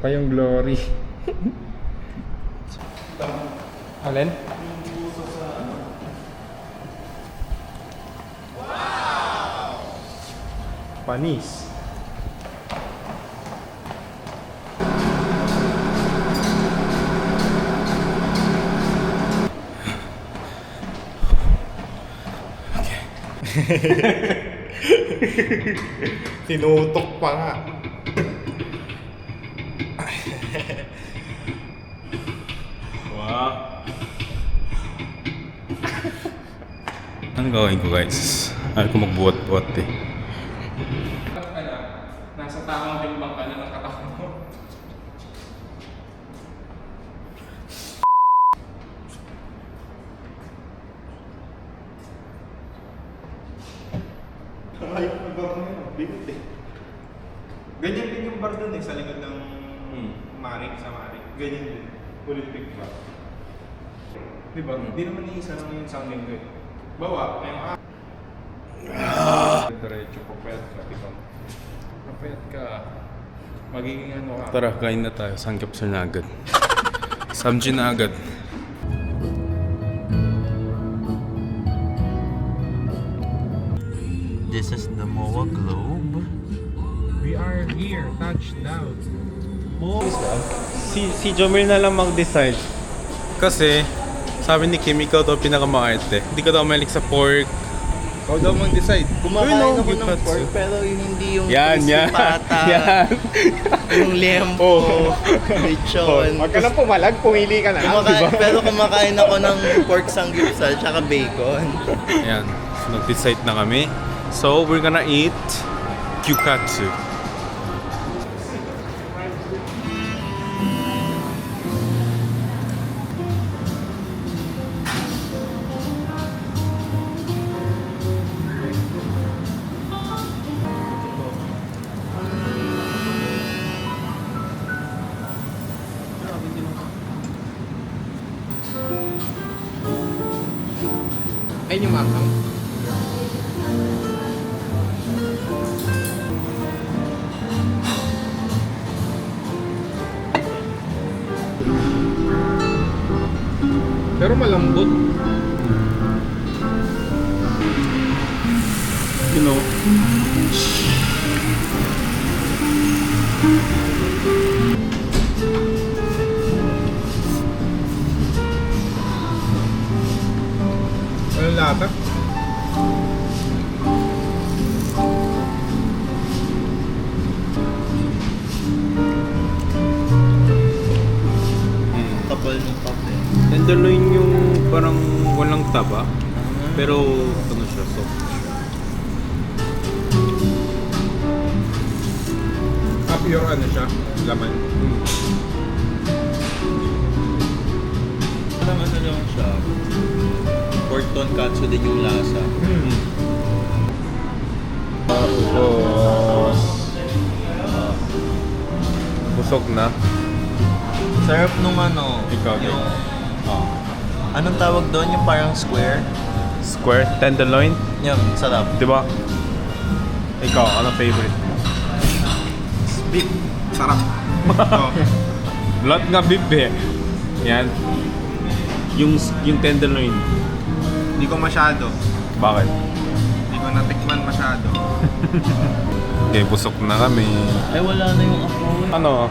pa yung glory. Alin? Wow! Panis. Tinutok pa nga. Wow. Ano gawin ko guys? Ayaw ko magbuhat-buhat eh. Nasa tamang timbang ka na ng katawan mo. Ayaw na ba kung yun? Bigot eh. Ganyan din yung bar dun eh, sa likod ng Marik sa Marik. Ganyan din. Olympic bar. Diba? Hindi naman iisa lang yung sounding ko eh. Bawa, ngayong Diretso, papayat ka. Ikaw. Papayat ka. Magiging ano ka. Tara, kain na tayo. Samgyeopsal na agad. Samji na agad. This is the MOA Globe. We are here. Touchdown. Si Jomir na lang mag-decide. Kasi, sabi ni Kim, ikaw daw pinakamaarte. Hindi ka daw malik sa pork. Ikaw daw mag-decide. Kumakain Uy, no, ako ng gyukatsu. pork pero hindi yung Yan, crispy yan. pata. Yan. Yung lempo, lechon. Huwag ka lang pumalag. Pumili ka na. Pero kumakain ako ng pork samgyeopsal tsaka bacon. Ayan. So, nag-decide na kami. So, we're gonna eat gyukatsu. Ayun yung makang. Pero malambot. You know. Walang lata. Kapal ng kape. Tenderloin yung parang walang taba. Pero ano siya, soft. Pure ano siya? Laman. Parang ano lang siya. Pork tonkatsu din yung lasa. Tapos busog na. Sarap nung ano. Ikaw, yung, anong tawag doon? Yung parang square? Square tenderloin, Yung sarap. di ba? Ikaw, ano favorite? Beef. Sarap. Oh. Lahat nga beef eh. Yan. Yung tenderloin. Hindi ko masyado. Bakit? Hindi ko natikman masyado. Okay, busog na kami. Ay, wala na yung ako. Ano?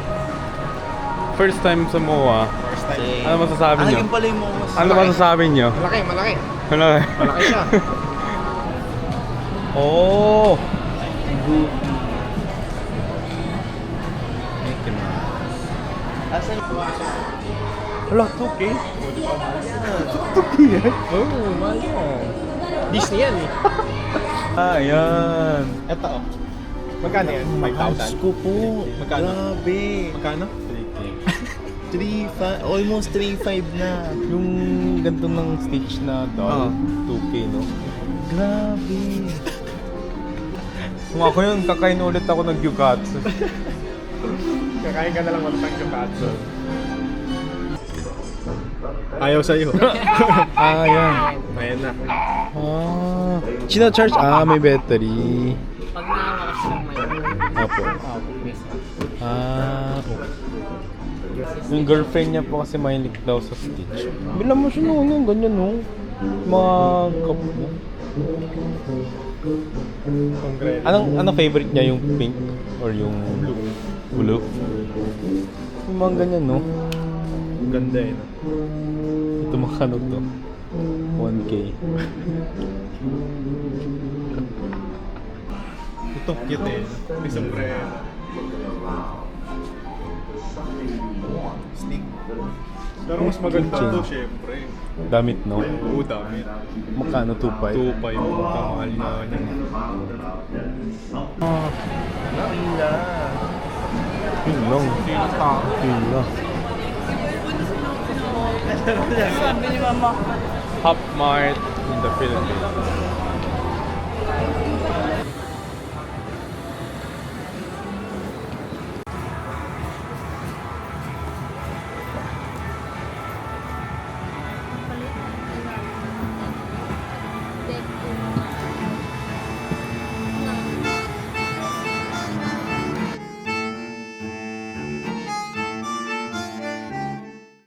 First time sa MOA. First time. Same. Ano masasabi nyo? Yun pala yung mga mas... Ano masasabi nyo? Malaki, malaki. Ano? Malaki siya. Oh! Asan? Wala, 2K? 2K yan? Oh, mahal yan. Disney yan eh. Ah, yan. Eto oh. Magkano yan? 5,000? Ko po. Magkano? Grabe. Magkano? 3,500. Almost 3,500 na. Yung ganito ng stitch na doll, 2K, no? Grabe. Kung ako yun, kakain ulit ako ng gyukatsu. Kakain ka na lang ng gyukatsu. Ayaw sa'yo. Ah, yan. Ayan na. Ah, charge. Ah, may battery. Pag nakalakas ng may Opo. miss. Ah, okay. Yung girlfriend niya po kasi mahilig daw sa Stitch. Bilang mo siya nung ganyan no. Mga cup mo. Concrete. Anong favorite niya? Yung pink or yung blue? Blue? Yung mga ganyan no. Ganda eh. Ito makano to. 1K. Ito cute eh. May sombrero. Sneak. Pero mas maganda Kitchen. to syempre. Damit no? Oo, damit. Makano 2.5? 2.5 yung kamahal na yan. Yun lang. Yun lang. Sabi ni Mama. Hop Mart in the Philippines.